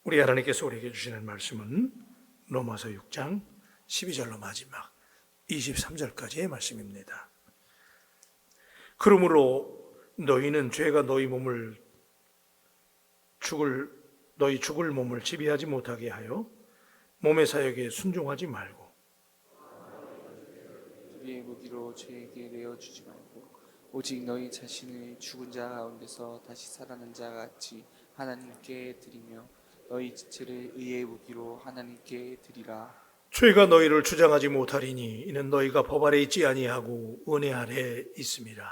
우리 하나님께서 우리에게 주시는 말씀은 로마서 6장 12절로 마지막 23절까지의 말씀입니다. 그러므로 너희는 죄가 너희 죽을 몸을 지배하지 못하게 하여 몸의 사역에 순종하지 말고 우리의 무기로 죄에게 내어주지 말고 오직 너희 자신을 죽은 자 가운데서 다시 살아난 자 같이 하나님께 드리며 너희 지체를 의의 무기로 하나님께 드리라. 죄가 너희를 주장하지 못하리니 이는 너희가 법 아래 있지 아니하고 은혜 아래 있음이라.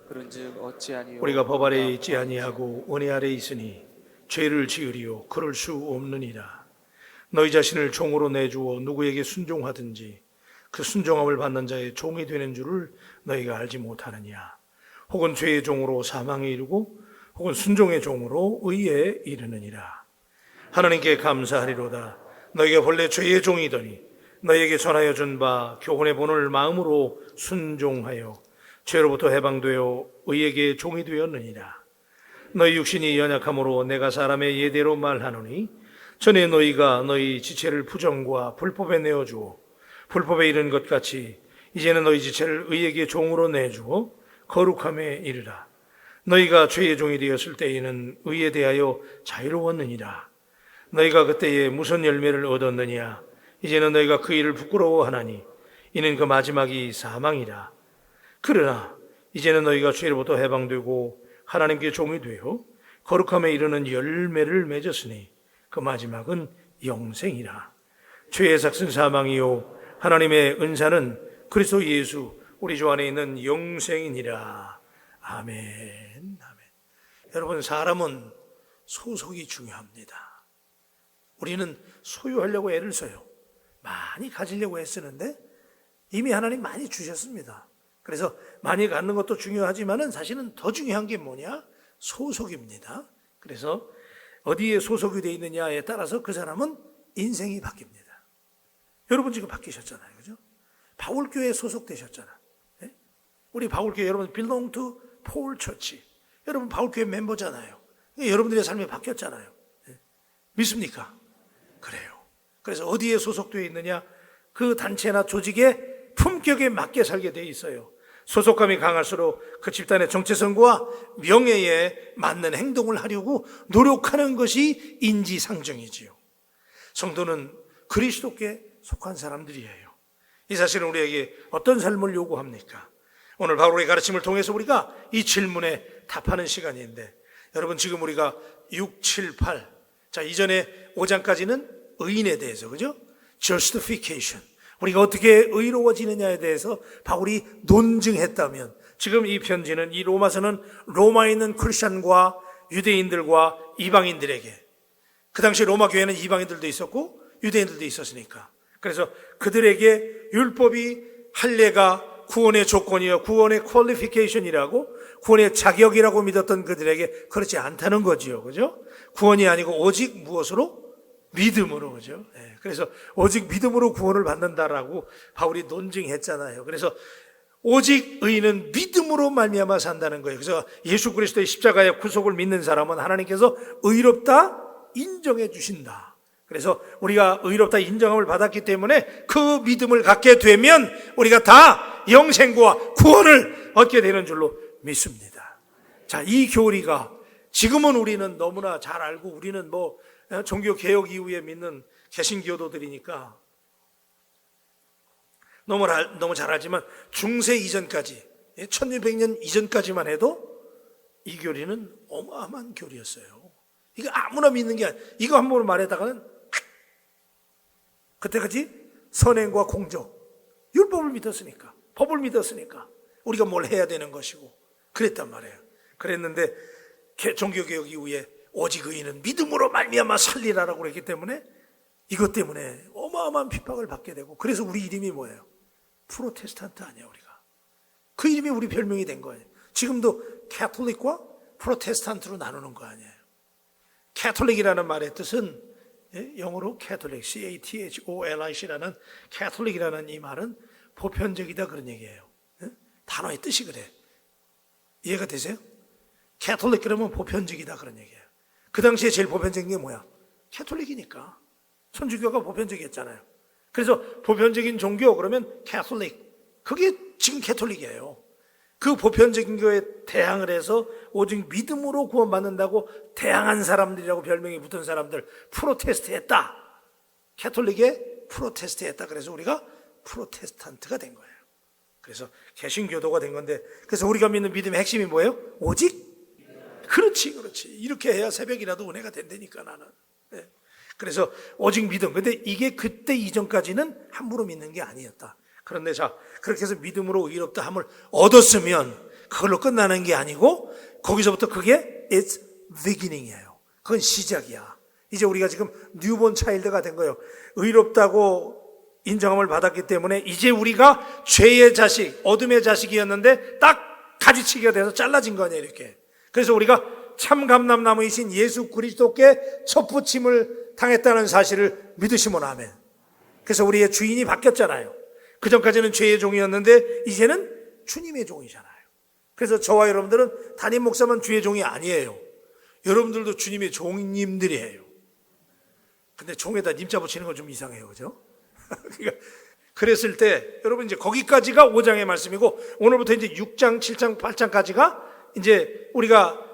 그런즉 어찌하리요 우리가 법 아래 있지 아니하고 은혜 아래 있으니 죄를 지으리요 그럴 수 없느니라. 너희 자신을 종으로 내주어 누구에게 순종하든지 그 순종함을 받는 자의 종이 되는 줄을 너희가 알지 못하느냐. 혹은 죄의 종으로 사망에 이르고 혹은 순종의 종으로 의에 이르느니라. 하나님께 감사하리로다. 너희가 본래 죄의 종이더니 너희에게 전하여 준 바 교훈의 본을 마음으로 순종하여 죄로부터 해방되어 의에게 종이 되었느니라. 너희 육신이 연약함으로 내가 사람의 예대로 말하노니 전에 너희가 너희 지체를 부정과 불법에 내어주어 불법에 이른 것 같이 이제는 너희 지체를 의에게 종으로 내주어 거룩함에 이르라. 너희가 죄의 종이 되었을 때에는 의에 대하여 자유로웠느니라. 너희가 그때에 무슨 열매를 얻었느냐. 이제는 너희가 그 일을 부끄러워하나니 이는 그 마지막이 사망이라. 그러나 이제는 너희가 죄로부터 해방되고 하나님께 종이 되어 거룩함에 이르는 열매를 맺었으니 그 마지막은 영생이라. 죄의 삭은 사망이요 하나님의 은사는 그리스도 예수 우리 주 안에 있는 영생이니라. 아멘. 여러분, 사람은 소속이 중요합니다. 우리는 소유하려고 애를 써요. 많이 가지려고 애쓰는데 이미 하나님 많이 주셨습니다. 그래서 많이 갖는 것도 중요하지만 사실은 더 중요한 게 뭐냐? 소속입니다. 그래서 어디에 소속이 되어 있느냐에 따라서 그 사람은 인생이 바뀝니다. 여러분 지금 바뀌셨잖아요. 그죠? 바울교회에 소속되셨잖아요. 네? 우리 바울교회 여러분 belong to Paul Church. 여러분 바울교회 멤버잖아요. 여러분들의 삶이 바뀌었잖아요. 네? 믿습니까? 그래요. 그래서 어디에 소속되어 있느냐? 그 단체나 조직의 품격에 맞게 살게 돼 있어요. 소속감이 강할수록 그 집단의 정체성과 명예에 맞는 행동을 하려고 노력하는 것이 인지상정이지요. 성도는 그리스도께 속한 사람들이에요. 이 사실은 우리에게 어떤 삶을 요구합니까? 오늘 바울의 가르침을 통해서 우리가 이 질문에 답하는 시간인데, 여러분 지금 우리가 6, 7, 8, 자 이전에 5장까지는 의인에 대해서, 그죠? justification, 우리가 어떻게 의로워지느냐에 대해서 바울이 논증했다면, 지금 이 편지는, 이 로마서는 로마에 있는 크리스천과 유대인들과 이방인들에게, 그 당시 로마 교회는 이방인들도 있었고 유대인들도 있었으니까, 그래서 그들에게 율법이 할례가 구원의 조건이요, 구원의 퀄리피케이션이라고, 구원의 자격이라고 믿었던 그들에게 그렇지 않다는 거지요. 그죠? 구원이 아니고 오직 무엇으로? 믿음으로. 그죠? 네. 그래서 오직 믿음으로 구원을 받는다라고 바울이 논증했잖아요. 그래서 오직 의인은 믿음으로 말미암아 산다는 거예요. 그래서 예수 그리스도의 십자가의 구속을 믿는 사람은 하나님께서 의롭다 인정해 주신다. 그래서 우리가 의롭다 인정함을 받았기 때문에 그 믿음을 갖게 되면 우리가 다 영생과 구원을 얻게 되는 줄로 믿습니다. 자, 이 교리가 지금은 우리는 너무나 잘 알고, 우리는 뭐 종교개혁 이후에 믿는 개신교도들이니까 너무 잘 알지만 중세 이전까지, 1600년 이전까지만 해도 이 교리는 어마어마한 교리였어요. 이거 아무나 믿는 게 아니에요. 이거 한 번 말하다가는 그때까지 선행과 공적, 율법을 믿었으니까, 법을 믿었으니까 우리가 뭘 해야 되는 것이고 그랬단 말이에요. 그랬는데 종교개혁 이후에 오직 의인은 믿음으로 말미암아 살리라라고 그랬기 때문에 이것 때문에 어마어마한 핍박을 받게 되고, 그래서 우리 이름이 뭐예요? 프로테스탄트 아니야. 우리가 그 이름이 우리 별명이 된 거예요. 지금도 캐톨릭과 프로테스탄트로 나누는 거 아니에요. 캐톨릭이라는 말의 뜻은 영어로 캐톨릭, CATHOLIC라는 캐톨릭이라는 이 말은 보편적이다 그런 얘기예요. 단어의 뜻이 그래. 이해가 되세요? 캐톨릭 그러면 보편적이다 그런 얘기예요. 그 당시에 제일 보편적인 게 뭐야? 캐톨릭이니까. 천주교가 보편적이었잖아요. 그래서 보편적인 종교 그러면 캐톨릭. 그게 지금 캐톨릭이에요. 그 보편적인 교에 대항을 해서 오직 믿음으로 구원받는다고 대항한 사람들이라고 별명이 붙은 사람들, 프로테스트 했다. 캐톨릭에 프로테스트 했다. 그래서 우리가 프로테스탄트가 된 거예요. 그래서 개신교도가 된 건데, 그래서 우리가 믿는 믿음의 핵심이 뭐예요? 오직? 그렇지. 이렇게 해야 새벽이라도 은혜가 된다니까, 나는. 네. 그래서 오직 믿음. 근데 이게 그때 이전까지는 함부로 믿는 게 아니었다. 그런데 자, 그렇게 해서 믿음으로 의롭다 함을 얻었으면 그걸로 끝나는 게 아니고, 거기서부터 그게 it's beginning이에요. 그건 시작이야. 이제 우리가 지금 뉴본 차일드가 된 거예요. 의롭다고 인정함을 받았기 때문에 이제 우리가 죄의 자식, 어둠의 자식이었는데 딱 가지치기가 돼서 잘라진 거 아니에요, 이렇게. 그래서 우리가 참 감람나무이신 예수 그리스도께 첫부침을 당했다는 사실을 믿으시면 아멘. 그래서 우리의 주인이 바뀌었잖아요. 그 전까지는 죄의 종이었는데 이제는 주님의 종이잖아요. 그래서 저와 여러분들은 담임 목사만 주의 종이 아니에요. 여러분들도 주님의 종님들이에요. 근데 종에다 님자 붙이는 건 좀 이상해요, 그죠? 그러니까 그랬을 때 여러분 이제 거기까지가 5장의 말씀이고, 오늘부터 이제 6장, 7장, 8장까지가 이제 우리가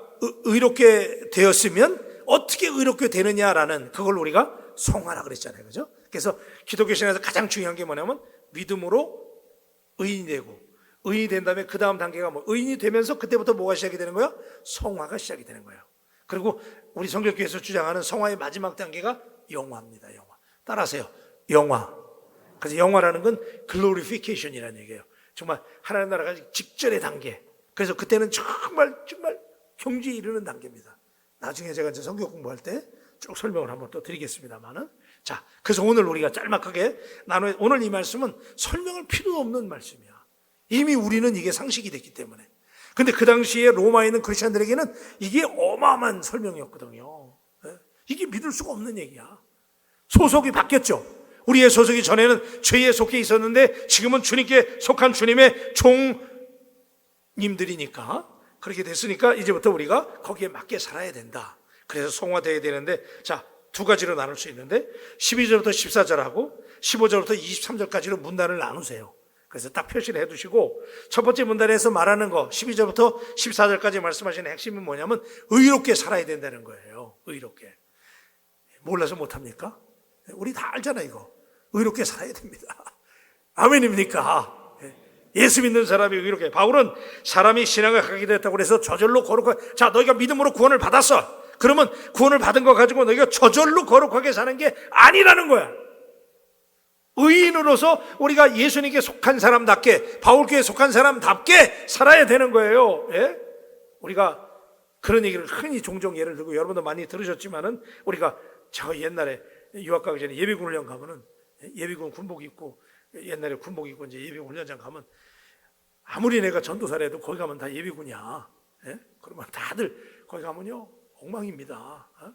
의롭게 되었으면 어떻게 의롭게 되느냐라는, 그걸 우리가 성화라 그랬잖아요, 그죠? 그래서 기독교 신앙에서 가장 중요한 게 뭐냐면 믿음으로 의인이 되고, 의인이 된 다음에 그 다음 단계가 뭐, 의인이 되면서 그때부터 뭐가 시작이 되는 거야? 성화가 시작이 되는 거예요. 그리고 우리 성경교회에서 주장하는 성화의 마지막 단계가 영화입니다. 영화. 따라하세요. 영화. 그래서 영화라는 건 glorification이라는 얘기예요. 정말 하나님 나라가 직전의 단계. 그래서 그때는 정말 경지에 이르는 단계입니다. 나중에 제가 이제 성경 공부할 때 쭉 설명을 한번 또 드리겠습니다만은. 자, 그래서 오늘 우리가 짤막하게 오늘 이 말씀은 설명을 필요 없는 말씀이야. 이미 우리는 이게 상식이 됐기 때문에. 근데 그 당시에 로마에 있는 크리스천들에게는 이게 어마어마한 설명이었거든요. 이게 믿을 수가 없는 얘기야. 소속이 바뀌었죠. 우리의 소속이 전에는 죄에 속해 있었는데 지금은 주님께 속한 주님의 종님들이니까, 그렇게 됐으니까 이제부터 우리가 거기에 맞게 살아야 된다. 그래서 성화되어야 되는데, 자, 두 가지로 나눌 수 있는데 12절부터 14절하고 15절부터 23절까지로 문단을 나누세요. 그래서 딱 표시를 해두시고, 첫 번째 문단에서 말하는 거 12절부터 14절까지 말씀하시는 핵심은 뭐냐면 의롭게 살아야 된다는 거예요. 의롭게. 몰라서 못합니까? 우리 다 알잖아요, 이거. 의롭게 살아야 됩니다. 아멘입니까? 예수 믿는 사람이 의롭게. 바울은 사람이 신앙을 갖게 됐다고 해서 저절로 거룩하게, 자, 너희가 믿음으로 구원을 받았어. 그러면 구원을 받은 거 가지고 너희가 저절로 거룩하게 사는 게 아니라는 거야. 의인으로서 우리가 예수님께 속한 사람답게, 바울교에 속한 사람답게 살아야 되는 거예요. 예? 우리가 그런 얘기를 흔히 종종 예를 들고 여러분도 많이 들으셨지만은, 우리가 저 옛날에 유학 가기 전에 예비군 훈련 가면은, 예비군 군복 입고, 옛날에 군복 입고 이제 예비군 훈련장 가면, 아무리 내가 전도사라도 거기 가면 다 예비군이야. 예? 그러면 다들 거기 가면요 엉망입니다. 어?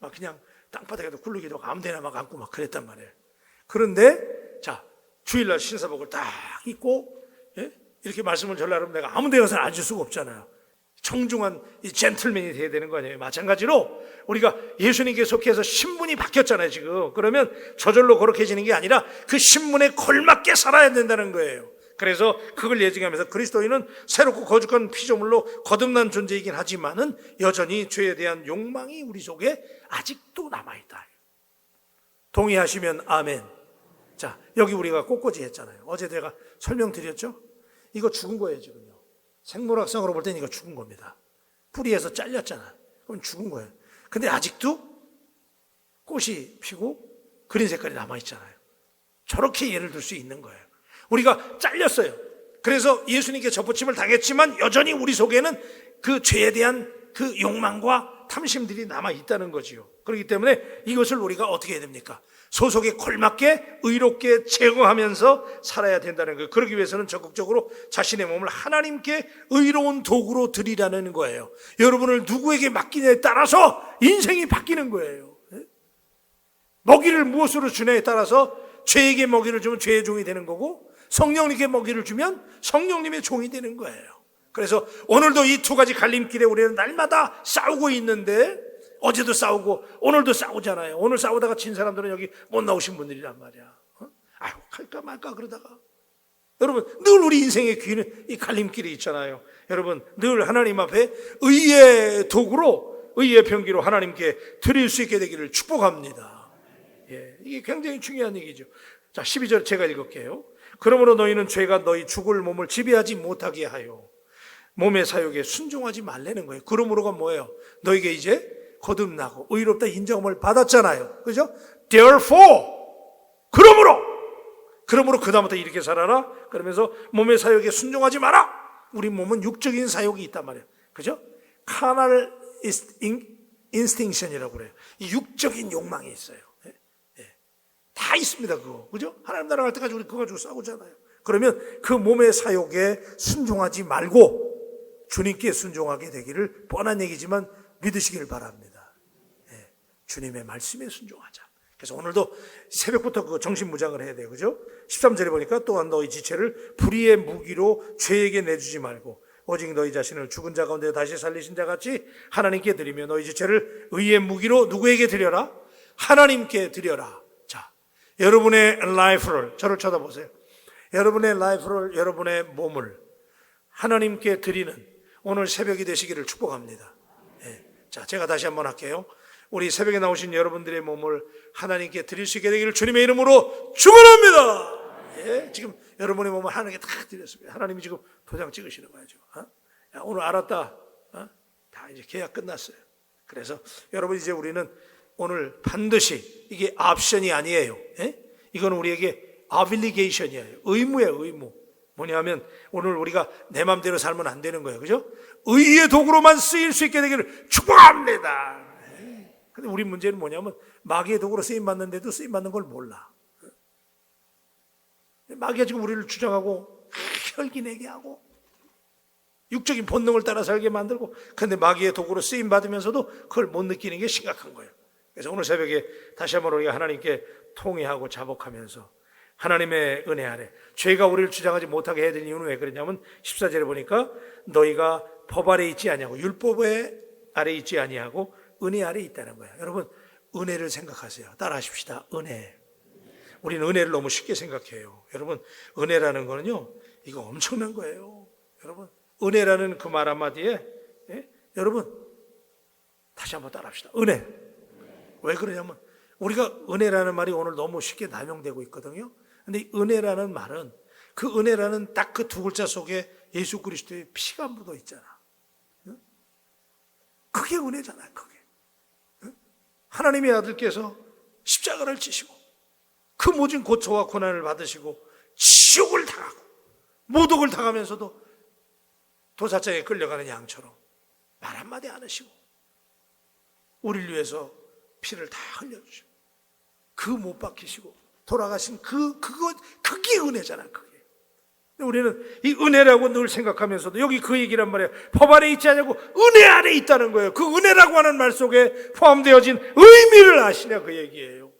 막 그냥 땅바닥에도 굴르기도 하고 아무데나 막 앉고 막 그랬단 말이에요. 그런데 자, 주일날 신사복을 딱 입고, 예? 이렇게 말씀을 전하려면 내가 아무 데 가서 앉을 수가 없잖아요. 청중한 이 젠틀맨이 돼야 되는 거 아니에요. 마찬가지로 우리가 예수님께 속해서 신분이 바뀌었잖아요, 지금. 그러면 저절로 거룩해지는 게 아니라 그 신분에 걸맞게 살아야 된다는 거예요. 그래서 그걸 예증하면서 그리스도인은 새롭고 거룩한 피조물로 거듭난 존재이긴 하지만은 여전히 죄에 대한 욕망이 우리 속에 아직도 남아있다. 동의하시면 아멘. 자, 여기 우리가 꽃꽂이 했잖아요. 어제 제가 설명드렸죠? 이거 죽은 거예요, 지금요. 생물학상으로 볼 때는 이거 죽은 겁니다. 뿌리에서 잘렸잖아. 그럼 죽은 거예요. 근데 아직도 꽃이 피고 그린 색깔이 남아있잖아요. 저렇게 예를 들 수 있는 거예요. 우리가 잘렸어요. 그래서 예수님께 접붙임을 당했지만 여전히 우리 속에는 그 죄에 대한 그 욕망과 탐심들이 남아있다는 거지요. 그렇기 때문에 이것을 우리가 어떻게 해야 됩니까? 소속에 걸맞게 의롭게 제거하면서 살아야 된다는 거예요. 그러기 위해서는 적극적으로 자신의 몸을 하나님께 의로운 도구로 드리라는 거예요. 여러분을 누구에게 맡기냐에 따라서 인생이 바뀌는 거예요. 먹이를 무엇으로 주냐에 따라서 죄에게 먹이를 주면 죄의 종이 되는 거고, 성령님께 먹이를 주면 성령님의 종이 되는 거예요. 그래서 오늘도 이 두 가지 갈림길에 우리는 날마다 싸우고 있는데, 어제도 싸우고 오늘도 싸우잖아요. 오늘 싸우다가 진 사람들은 여기 못 나오신 분들이란 말이야. 아유, 갈까 말까 그러다가. 여러분, 늘 우리 인생의 귀는 이 갈림길이 있잖아요. 여러분, 늘 하나님 앞에 의의 도구로, 의의 병기로 하나님께 드릴 수 있게 되기를 축복합니다. 예, 이게 굉장히 중요한 얘기죠. 자, 12절 제가 읽을게요. 그러므로 너희는 죄가 너희 죽을 몸을 지배하지 못하게 하여 몸의 사욕에 순종하지 말라는 거예요. 그러므로가 뭐예요? 너에게 이제 거듭나고 의롭다 인정함을 받았잖아요. 그죠? Therefore, 그러므로 그 다음부터 이렇게 살아라. 그러면서 몸의 사욕에 순종하지 마라. 우리 몸은 육적인 사욕이 있단 말이에요. 그죠? Carnal instinction이라고 그래요. 이 육적인 욕망이 있어요. 다 있습니다, 그거. 그죠? 하나님 나라 갈 때까지 우리 그거 가지고 싸우잖아요. 그러면 그 몸의 사욕에 순종하지 말고 주님께 순종하게 되기를 뻔한 얘기지만 믿으시길 바랍니다. 주님의 말씀에 순종하자. 그래서 오늘도 새벽부터 그 정신무장을 해야 돼요. 그죠? 13절에 보니까 또한 너희 지체를 불의의 무기로 죄에게 내주지 말고 오직 너희 자신을 죽은 자 가운데 다시 살리신 자 같이 하나님께 드리며 너희 지체를 의의 무기로 누구에게 드려라? 하나님께 드려라. 자, 여러분의 라이프를, 저를 쳐다보세요. 여러분의 라이프를, 여러분의 몸을 하나님께 드리는 오늘 새벽이 되시기를 축복합니다. 자, 제가 다시 한번 할게요. 우리 새벽에 나오신 여러분들의 몸을 하나님께 드릴 수 있게 되기를 주님의 이름으로 축원합니다. 지금 여러분의 몸을 하나님께 다 드렸습니다. 하나님이 지금 도장 찍으시는 거예요. 야, 오늘 알았다. 다 이제 계약 끝났어요. 그래서 여러분 이제 우리는 오늘 반드시 이게 옵션이 아니에요. 이거는 우리에게 obligation이에요. 의무예요, 의무. 뭐냐면 오늘 우리가 내 마음대로 살면 안 되는 거예요. 그죠? 의의 도구로만 쓰일 수 있게 되기를 축복합니다. 근데 우리 문제는 뭐냐면 마귀의 도구로 쓰임받는데도 쓰임받는 걸 몰라. 마귀가 지금 우리를 주장하고 혈기내게 하고 육적인 본능을 따라 살게 만들고, 근데 마귀의 도구로 쓰임받으면서도 그걸 못 느끼는 게 심각한 거예요. 그래서 오늘 새벽에 다시 한번 우리가 하나님께 통회하고 자복하면서 하나님의 은혜 아래 죄가 우리를 주장하지 못하게 해야 되는 이유는 왜 그러냐면 14절에 보니까 너희가 법 아래 있지 아니하고 율법의 아래 있지 아니하고 은혜 아래 있다는 거예요. 여러분, 은혜를 생각하세요. 따라하십시다. 은혜. 우리는 은혜를 너무 쉽게 생각해요. 여러분, 은혜라는 거는요, 이거 엄청난 거예요. 여러분, 은혜라는 그 말 한마디에, 여러분, 다시 한번 따라합시다. 은혜. 왜 그러냐면, 우리가 은혜라는 말이 오늘 너무 쉽게 남용되고 있거든요. 근데 이 은혜라는 말은, 그 은혜라는 딱 그 두 글자 속에 예수 그리스도의 피가 묻어 있잖아. 그게 은혜잖아요, 그게. 하나님의 아들께서 십자가를 지시고 그 모진 고초와 고난을 받으시고 지옥을 당하고 모독을 당하면서도 도사장에 끌려가는 양처럼 말 한마디 안 하시고 우리를 위해서 피를 다 흘려주시고 그 못 박히시고 돌아가신 그게 은혜잖아요, 그게. 우리는 이 은혜라고 늘 생각하면서도 여기 그 얘기란 말이에요. 법 아래 있지 않냐고 은혜 아래 있다는 거예요. 그 은혜라고 하는 말 속에 포함되어진 의미를 아시냐 그 얘기예요.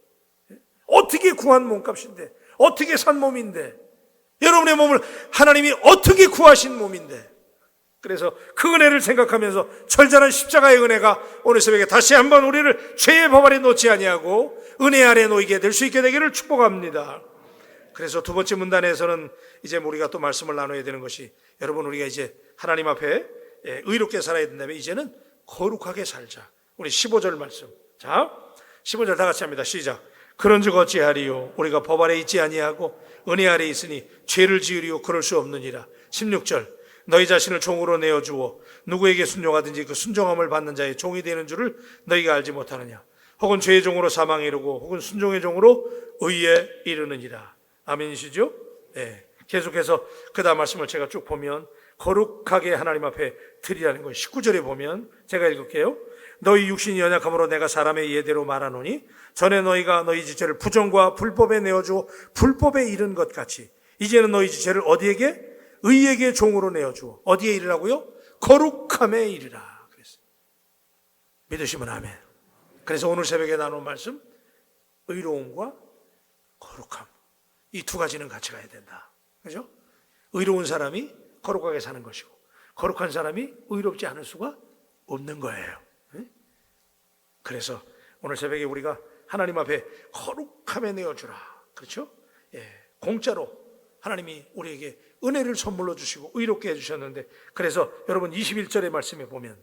어떻게 구한 몸값인데, 어떻게 산 몸인데, 여러분의 몸을 하나님이 어떻게 구하신 몸인데, 그래서 그 은혜를 생각하면서 절절한 십자가의 은혜가 오늘 새벽에 다시 한번 우리를 죄의 법 아래 놓지 아니하고 은혜 아래 놓이게 될 수 있게 되기를 축복합니다. 그래서 두 번째 문단에서는 이제 우리가 또 말씀을 나눠야 되는 것이, 여러분 우리가 이제 하나님 앞에 의롭게 살아야 된다면 이제는 거룩하게 살자. 우리 15절 말씀. 자, 15절 다 같이 합니다. 시작. 그런즉 어찌하리요? 우리가 법 아래 있지 아니하고 은혜 아래 있으니 죄를 지으리요 그럴 수 없느니라. 16절. 너희 자신을 종으로 내어주어 누구에게 순종하든지 그 순종함을 받는 자의 종이 되는 줄을 너희가 알지 못하느냐. 혹은 죄의 종으로 사망에 이르고 혹은 순종의 종으로 의에 이르느니라. 아멘이시죠? 네. 계속해서 그 다음 말씀을 제가 쭉 보면 거룩하게 하나님 앞에 드리라는 거예요. 19절에 보면 제가 읽을게요. 너희 육신이 연약함으로 내가 사람의 예대로 말하노니 전에 너희가 너희 지체를 부정과 불법에 내어주어 불법에 이른 것 같이 이제는 너희 지체를 어디에게? 의에게 종으로 내어주어 어디에 이르라고요? 거룩함에 이르라 그랬어요. 믿으시면 아멘. 그래서 오늘 새벽에 나눈 말씀, 의로움과 거룩함, 이 두 가지는 같이 가야 된다. 그죠? 의로운 사람이 거룩하게 사는 것이고 거룩한 사람이 의롭지 않을 수가 없는 거예요. 그래서 오늘 새벽에 우리가 하나님 앞에 거룩함에 내어주라. 그렇죠? 예, 공짜로 하나님이 우리에게 은혜를 선물로 주시고 의롭게 해주셨는데, 그래서 여러분 21절의 말씀에 보면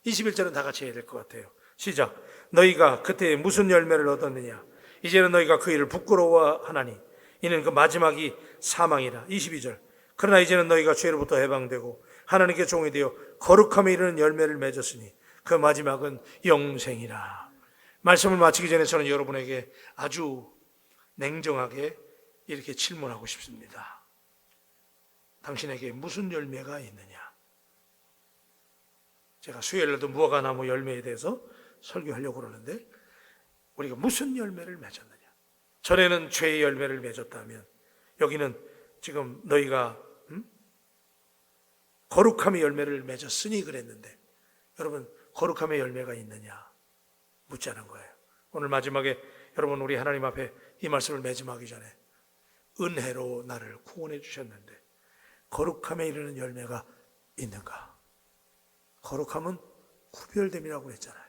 21절은 다 같이 해야 될 것 같아요. 시작. 너희가 그때 무슨 열매를 얻었느냐? 이제는 너희가 그 일을 부끄러워하나니 이는 그 마지막이 사망이라. 22절. 그러나 이제는 너희가 죄로부터 해방되고 하나님께 종이 되어 거룩함에 이르는 열매를 맺었으니 그 마지막은 영생이라. 말씀을 마치기 전에 저는 여러분에게 아주 냉정하게 이렇게 질문하고 싶습니다. 당신에게 무슨 열매가 있느냐? 제가 수요일에도 무화과나무 열매에 대해서 설교하려고 그러는데, 우리가 무슨 열매를 맺었느냐? 전에는 죄의 열매를 맺었다면 여기는 지금 너희가 거룩함의 열매를 맺었으니 그랬는데, 여러분 거룩함의 열매가 있느냐 묻자는 거예요. 오늘 마지막에 여러분, 우리 하나님 앞에 이 말씀을 맺음하기 전에 은혜로 나를 구원해 주셨는데 거룩함에 이르는 열매가 있는가? 거룩함은 구별됨이라고 했잖아요.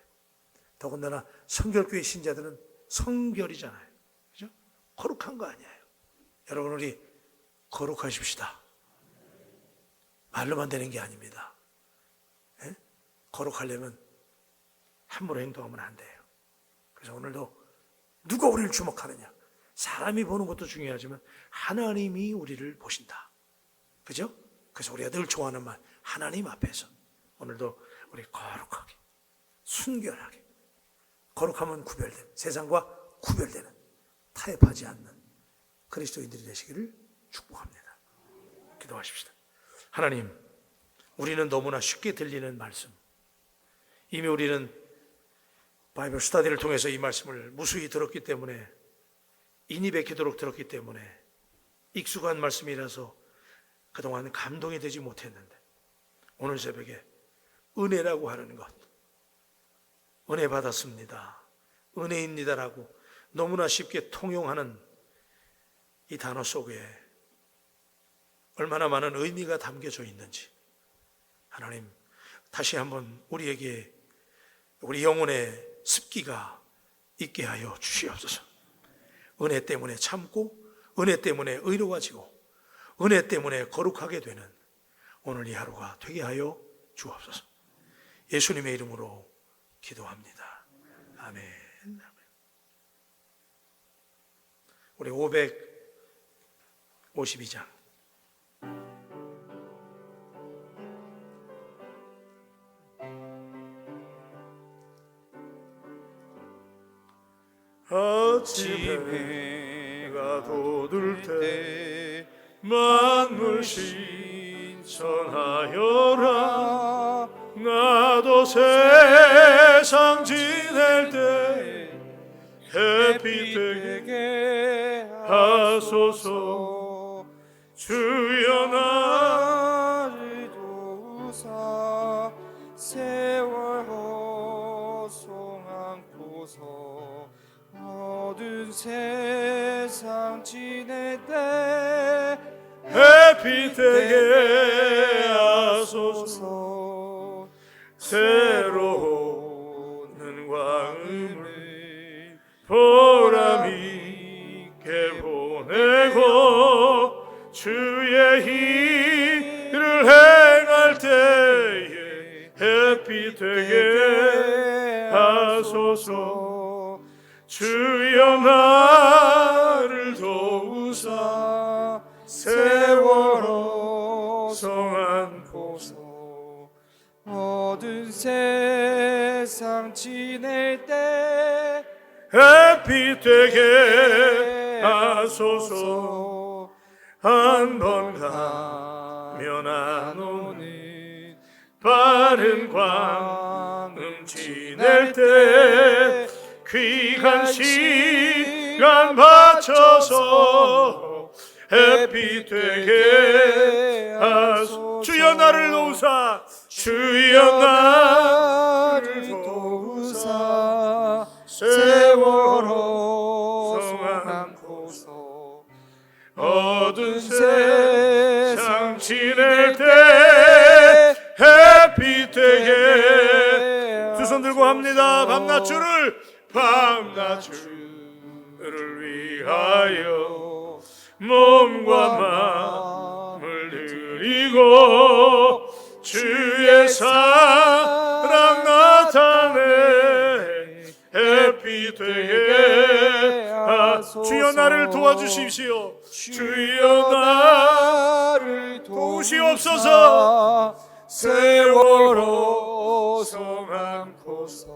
더군다나 성결교회 신자들은 성결이잖아요. 그죠? 거룩한 거 아니에요. 여러분, 우리 거룩하십시다. 말로만 되는 게 아닙니다. 예? 거룩하려면 함부로 행동하면 안 돼요. 그래서 오늘도 누가 우리를 주목하느냐? 사람이 보는 것도 중요하지만 하나님이 우리를 보신다. 그죠? 그래서 우리가 늘 좋아하는 말, 하나님 앞에서 오늘도 우리 거룩하게, 순결하게, 거룩하면 구별된, 세상과 구별되는, 타협하지 않는 그리스도인들이 되시기를 축복합니다. 기도하십시다. 하나님, 우리는 너무나 쉽게 들리는 말씀, 이미 우리는 바이블 스터디를 통해서 이 말씀을 무수히 들었기 때문에, 인이 베키도록 들었기 때문에 익숙한 말씀이라서 그동안 감동이 되지 못했는데, 오늘 새벽에 은혜라고 하는 것, 은혜 받았습니다, 은혜입니다라고 너무나 쉽게 통용하는 이 단어 속에 얼마나 많은 의미가 담겨져 있는지 하나님, 다시 한번 우리에게 우리 영혼의 습기가 있게 하여 주시옵소서. 은혜 때문에 참고, 은혜 때문에 의로워지고, 은혜 때문에 거룩하게 되는 오늘 이 하루가 되게 하여 주옵소서. 예수님의 이름으로 기도합니다. 아멘. 우리 552장 아침에 해가 돋을 때 만물 신천하여라. 나도 세상 지낼 때 햇빛 되게 하소서. 주여 나를 도우사 세월 허송 않고서 어두운 세상 지낼 때 햇빛 되게 하소서. 새로운 광음을 보람 있게 보내고 주의 일을 행할 때에 햇빛 되게 하소서. 주여 나를 도우사 세월 허송 않고서 어두운 세상 지낼 때 햇빛 되게 하소서. 한 번 가면 안 오는 빠른 광음 지낼 때 귀한 시간 바쳐서 햇빛 되게 하소서. 주여 나를 도우사, 주여 나를 도우사 세월 허송 않고서 어두운 세상 지낼 때 햇빛 되게. 두 손 들고 기도합니다. 밤낮주를 위하여 몸과 마음을 드리고 주의 사랑 나타내 햇빛 되게 하소서. 주여 나를 도와주십시오. 주여 나를 도우시옵소서. 세월호 성안고서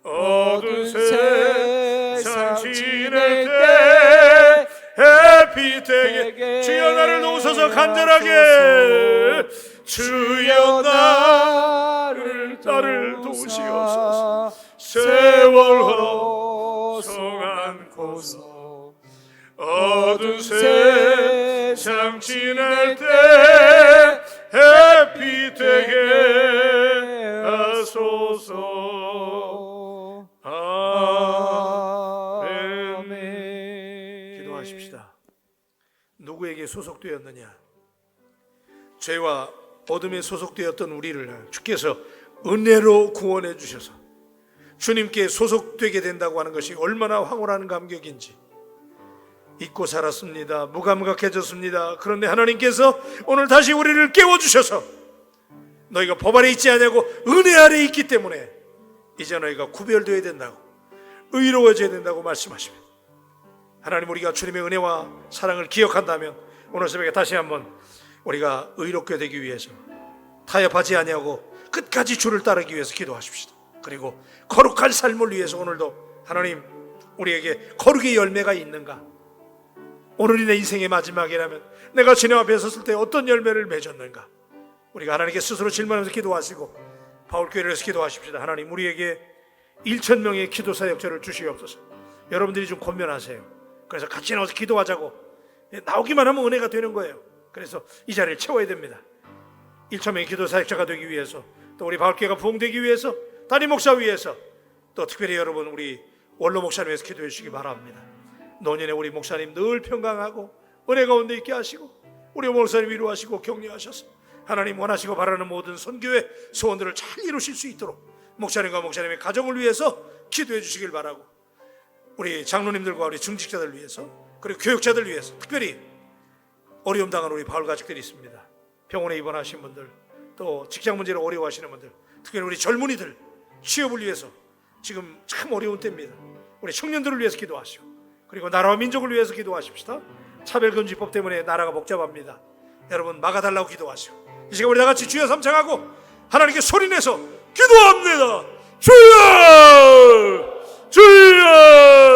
어두운 세상 지낼 때 햇빛 되게 주여 나를 도우소서. 간절하게 주여 나를 도우시옵소서. 세월호 성안고서 어두운 세상 지낼 때 햇빛 되게 하소서. 아멘. 기도하십시다. 누구에게 소속되었느냐? 죄와 어둠에 소속되었던 우리를 주께서 은혜로 구원해 주셔서 주님께 소속되게 된다고 하는 것이 얼마나 황홀한 감격인지 잊고 살았습니다. 무감각해졌습니다. 그런데 하나님께서 오늘 다시 우리를 깨워주셔서 너희가 법 아래 있지 않냐고 은혜 아래 있기 때문에 이제 너희가 구별되어야 된다고, 의로워져야 된다고 말씀하십니다. 하나님, 우리가 주님의 은혜와 사랑을 기억한다면 오늘 새벽에 다시 한번 우리가 의롭게 되기 위해서 타협하지 아니하고 끝까지 주를 따르기 위해서 기도하십시다. 그리고 거룩한 삶을 위해서 오늘도 하나님, 우리에게 거룩의 열매가 있는가? 오늘이 내 인생의 마지막이라면 내가 주님 앞에 섰을 때 어떤 열매를 맺었는가? 우리가 하나님께 스스로 질문하면서 기도하시고 바울교회를 위해서 기도하십시다. 하나님, 우리에게 1,000명의 기도 사역자를 주시옵소서. 여러분들이 좀 권면하세요. 그래서 같이 나와서 기도하자고. 나오기만 하면 은혜가 되는 거예요. 그래서 이 자리를 채워야 됩니다. 1,000명의 기도 사역자가 되기 위해서, 또 우리 바울교회가 부흥되기 위해서, 담임 목사 위해서, 또 특별히 여러분 우리 원로 목사님 위해서 기도해 주시기 바랍니다. 노년에 우리 목사님 늘 평강하고 은혜 가운데 있게 하시고 우리 목사님 위로하시고 격려하셔서 하나님 원하시고 바라는 모든 선교의 소원들을 잘 이루실 수 있도록 목사님과 목사님의 가정을 위해서 기도해 주시길 바라고, 우리 장로님들과 우리 중직자들 위해서, 그리고 교육자들 위해서, 특별히 어려움 당한 우리 바울 가족들이 있습니다. 병원에 입원하신 분들, 또 직장 문제로 어려워하시는 분들, 특별히 우리 젊은이들 취업을 위해서 지금 참 어려운 때입니다. 우리 청년들을 위해서 기도하시고, 그리고 나라와 민족을 위해서 기도하십시다. 차별금지법 때문에 나라가 복잡합니다. 여러분 막아달라고 기도하시고, 이 시간 우리 다같이 주여 삼창하고 하나님께 소리내서 기도합니다. 주여! 주여!